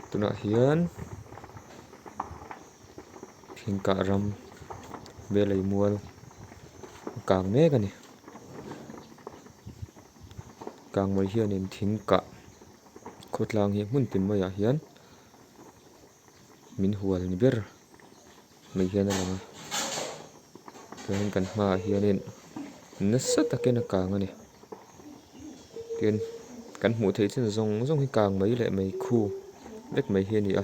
tuna hian thingka ram belei mual kang mek ani kang mai hian in thingka khawtlang hi hmun pinmai ah hian min hual ni ber mai hian a lang a chuan kan hma ah hianin nasa takin a kang ani tin kan hmuh theih chin zawng zawng hi kang mai leh mai khu vek mai hi ani a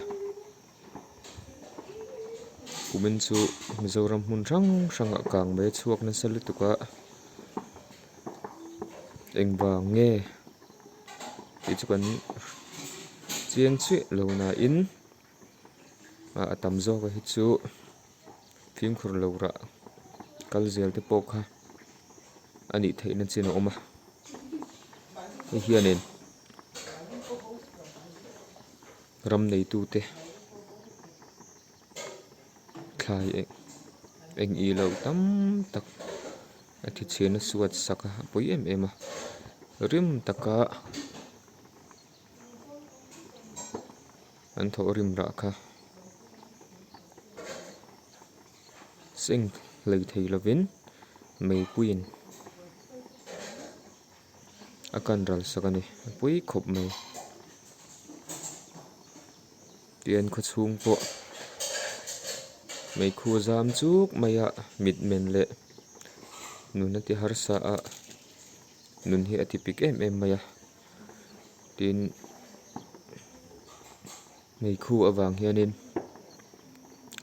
kumin chu mizoram hmun hrang hrangah kang mai chuak na sa lutuka engwang nge tih chu kan chiang chuih lo na in a tam zawk a hi chu phimkhur lo rah kal zel te pawh kha ani theihna chin a awm a hei hianin ram neitu te thlai eng i lo tam tak a thi chhian a suat sak a pawih em em a rim taka an thawh rim rah kha seng lei thei lovin meipuiin a kan ral sak ani pui khawp mai tian khaw chhung pawh meikhu zam chuk mai ah mit men leh nun a ti har sa ah nun hi a ti pik em em mai a tin meikhu awang hianin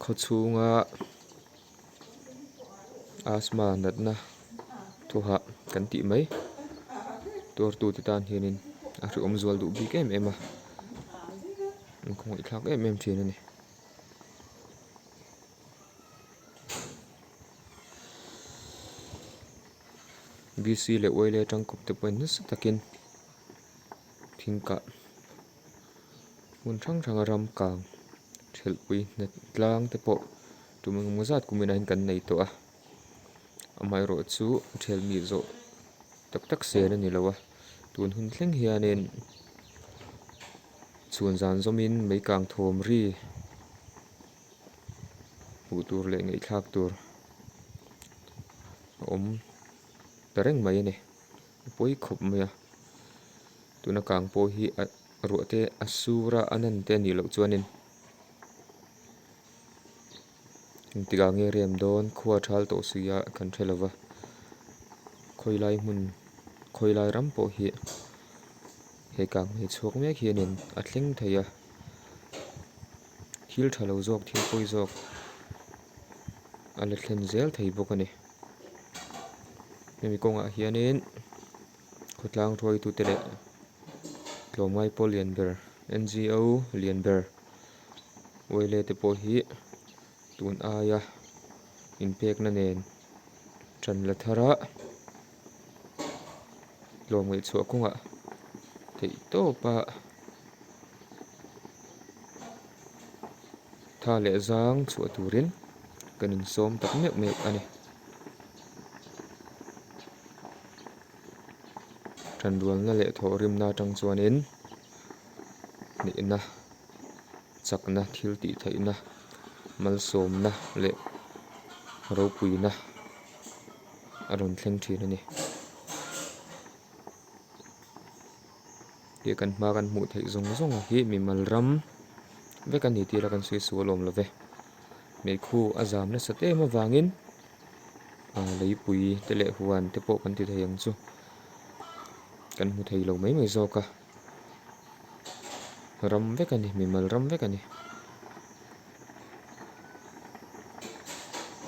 khaw chhunga asma natna thuha kan tih mai tur tu ti tan hianin a hri awm zual duh bik em em a an khawngawih thlak em em thin ani BC le oile tangkop te pawh nasa takin thingka hmun hrang hrang a ram kang thelhpui na tlang te pawh tumengemaw zat kumina hin kan nei tawh a amaherawh chu ṭhelmi zawh tak tak sen ani lo a tun hun thleng hianin chhuan zan zawmin mei kang thawm ri hmuh tur leh ngeihthlak tur a awm pereng mai ani pawih khawp mai a tuna kang pawh hi a ruah te a sur a a nan te ani lo chuanin tikah nge rem dawn khua ṭhal tawh suiha kan hrelo lova khawi lai ram pawh hi he kang mai chhuak mek hianin a thleng thei a thil ṭha lo zawk thil pawi zawk a la thlen zel thei bawk ani hemi kawngah hianin khawtlang ruaitu te leh tlawmai pawh lian ber NGO lian ber oile te pawh hi tun aia inpekna nen ṭan la thar a tlawm ngei chhuah kawngah theih tawpa tha leh zang chhuah turin kan in sawm tak mek mek ani ṭhan rualna leh thawh rimna atang chuanin nihna chakna thil tih theihna mal sawmna leh ro puina a rawn thleng thin ani tiah kan hma kan hmuh theih zawng zawng hi mimal ram vek ani tila kan suihsual awm lo ve meikhu a zam nasa te em awangin leipui te leh huan te pawh kan ti thei ang chu kan hmu thei lo mai mai zawk a ram vek ani mimal ram vek ani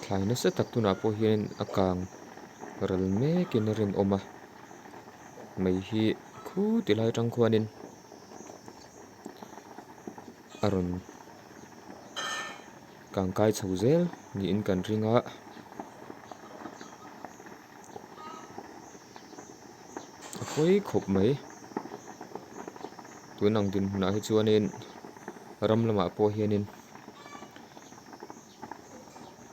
thlai nasa tak tunah pawh hian a kang ral mekin a rin awm a mei hi khu ti lai atang khuanin a rawn kang kai chho zel niin kan ring a pawih khawp mai tun ang din hmunah hi chuanin ram lamah pawh hianin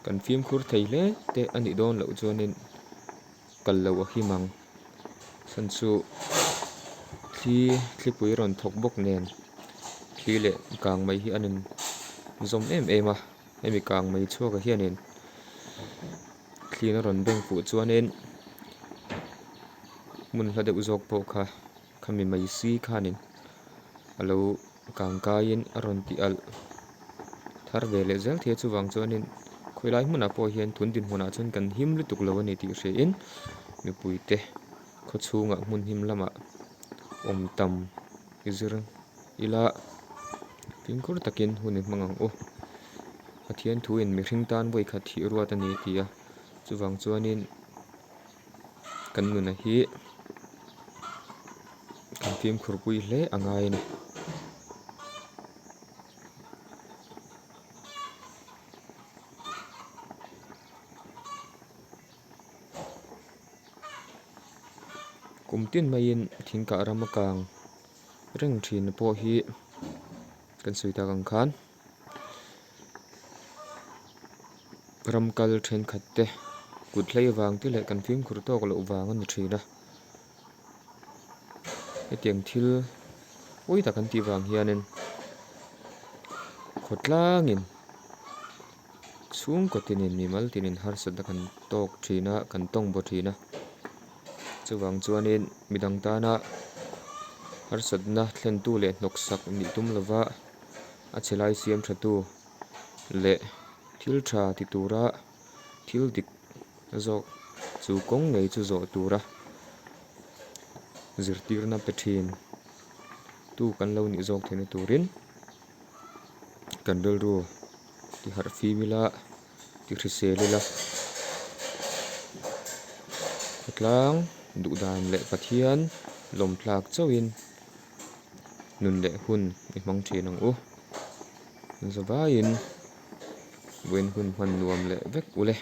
kan fimkhur thei hle te anih dawn lo chuanin kal lo a hi mang san chu thlipui rawn thawk bawk nen khi lệ càng mấy hi anin zom em à em càng mấy chua cái hiền khi nó run beng phụ chuan nên mun la de uzok po kha khami mai si khanin alo càng kain aron ti al thar ve le zel the chuwang chuanin khoilai hmuna po hian thun din hmuna chuan kan him lu tuk lo ani ti hre in mi puite kho chunga hmun him lama om tam izir ila pingkur takin hunin mangang o athian thu in mi hring tan boi kha thi ruat ani tia chuwang chuanin kan nuna hi kan phim khurpui hle angai ni kumtin main thingka ramakang reng thin po hi kan suita kang khan ramkal then khatte kutlei wang ti le kan phim khur tok lo wang an thina etiang thil oi ta kan ti wang hianin khotlangin chung ko tinin mimal tinin har sada kan tok thina kan tong bo thina chuwang chuanin midang tana har sadna thlen tu le noksak ni tum lova a chelai siam thatu le thil tha ti tura thil dik zo chu kong ngei chu zo tura zirtirna pethin tu kan lo ni zok theni turin kan bel ru ti har fi mila ti hriselila tlang du dan le pathian lom thlak chawin nun le hun mi hmang thin ang u zawain wen hun man nuam le vek ule